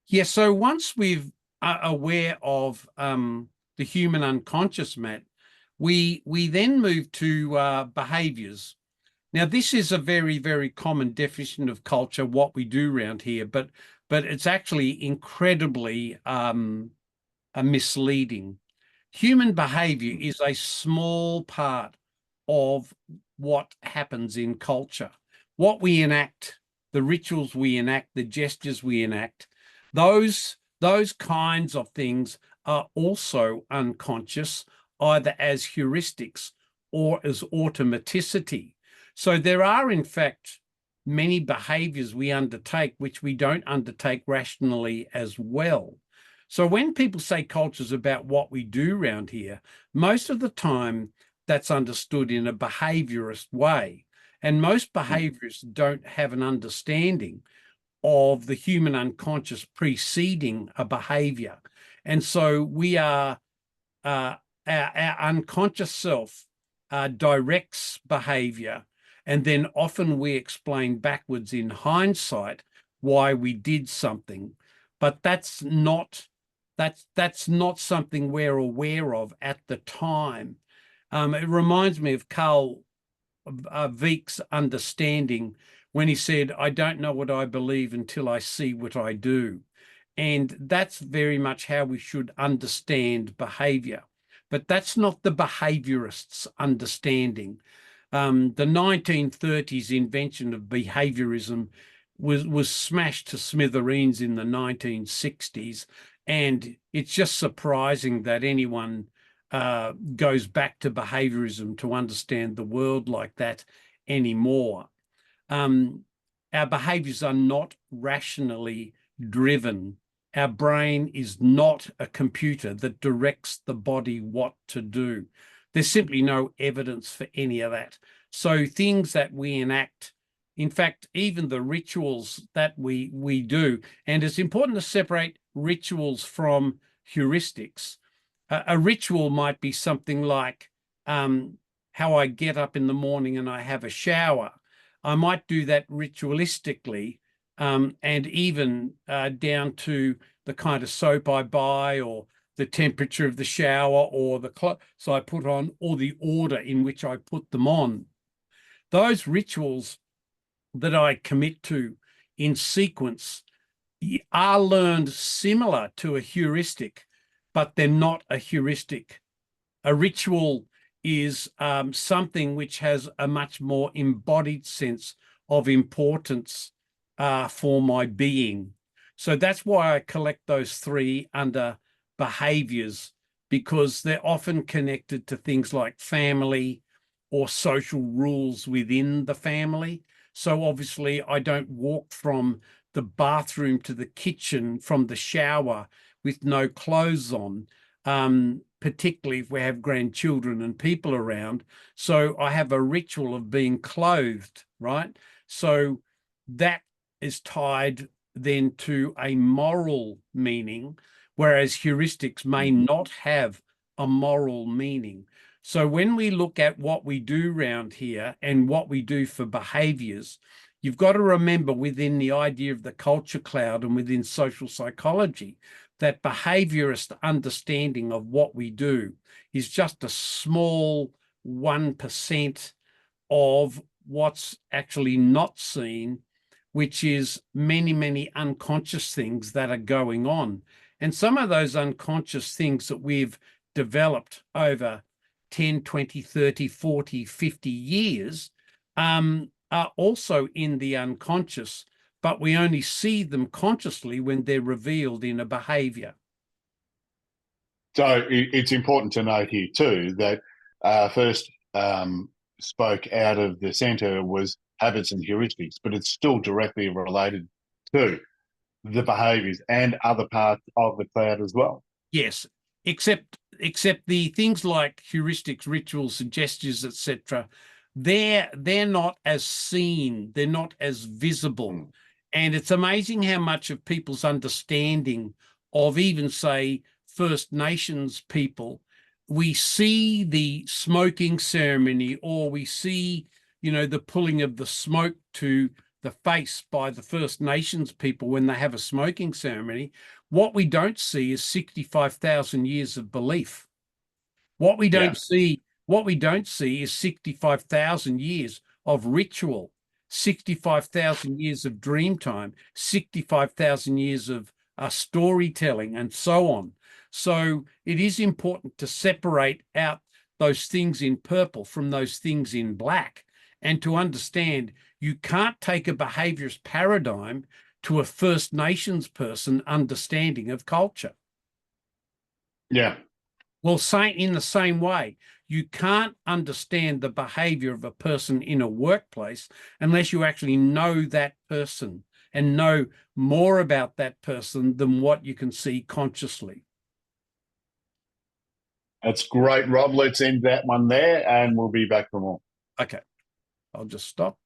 Yeah, so once we've are aware of the human unconscious, Matt, we then move to behaviours. Now, this is a very, very common definition of culture, what we do around here, but it's actually incredibly misleading. Human behaviour is a small part of what happens in culture. What we enact, the rituals we enact, the gestures we enact, those kinds of things are also unconscious, either as heuristics or as automaticity. So there are, in fact, many behaviors we undertake which we don't undertake rationally as well. So when people say culture's about what we do around here, most of the time that's understood in a behaviorist way. And most behaviorists don't have an understanding of the human unconscious preceding a behavior. And so we are, our unconscious self directs behavior. And then often we explain backwards in hindsight why we did something. But that's not something we're aware of at the time. It reminds me of Carl Wieck's understanding when he said, I don't know what I believe until I see what I do. And that's very much how we should understand behavior. But that's not the behaviorist's understanding. The 1930s invention of behaviorism was smashed to smithereens in the 1960s. And it's just surprising that anyone goes back to behaviorism to understand the world like that anymore. Our behaviors are not rationally driven. Our brain is not a computer that directs the body what to do. There's simply no evidence for any of that. So things that we enact, in fact, even the rituals that we do, and it's important to separate rituals from heuristics. A ritual might be something like how I get up in the morning and I have a shower. I might do that ritualistically, and even down to the kind of soap I buy, or the temperature of the shower, or the clothes I put on, or the order in which I put them on. Those rituals that I commit to in sequence are learned similar to a heuristic, but they're not a heuristic. A ritual is something which has a much more embodied sense of importance for my being. So that's why I collect those three under behaviours, because they're often connected to things like family or social rules within the family. So obviously I don't walk from the bathroom to the kitchen from the shower with no clothes on, particularly if we have grandchildren and people around. So I have a ritual of being clothed, right? So that is tied then to a moral meaning, whereas heuristics may not have a moral meaning. So when we look at what we do around here and what we do for behaviours, you've got to remember within the idea of the culture cloud and within social psychology, that behaviourist understanding of what we do is just a small 1% of what's actually not seen, which is many, many unconscious things that are going on. And some of those unconscious things that we've developed over 10, 20, 30, 40, 50 years are also in the unconscious, but we only see them consciously when they're revealed in a behaviour. So it's important to note here too that first spoke out of the centre was habits and heuristics, but it's still directly related to the behaviours and other parts of the cloud as well. Yes, except the things like heuristics, rituals, and gestures, etc. They're not as seen, they're not as visible. And it's amazing how much of people's understanding of even, say, First Nations people, we see the smoking ceremony, or we see, the pulling of the smoke to the face by the First Nations people when they have a smoking ceremony, what we don't see is 65,000 years of belief. What we Yeah. don't see, what we don't see is 65,000 years of ritual, 65,000 years of dream time, 65,000 years of storytelling, and so on. So it is important to separate out those things in purple from those things in black, and to understand you can't take a behaviorist paradigm to a First Nations person understanding of culture. Yeah. Well, in the same way, you can't understand the behavior of a person in a workplace unless you actually know that person and know more about that person than what you can see consciously. That's great, Rob. Let's end that one there, and we'll be back for more. Okay, I'll just stop.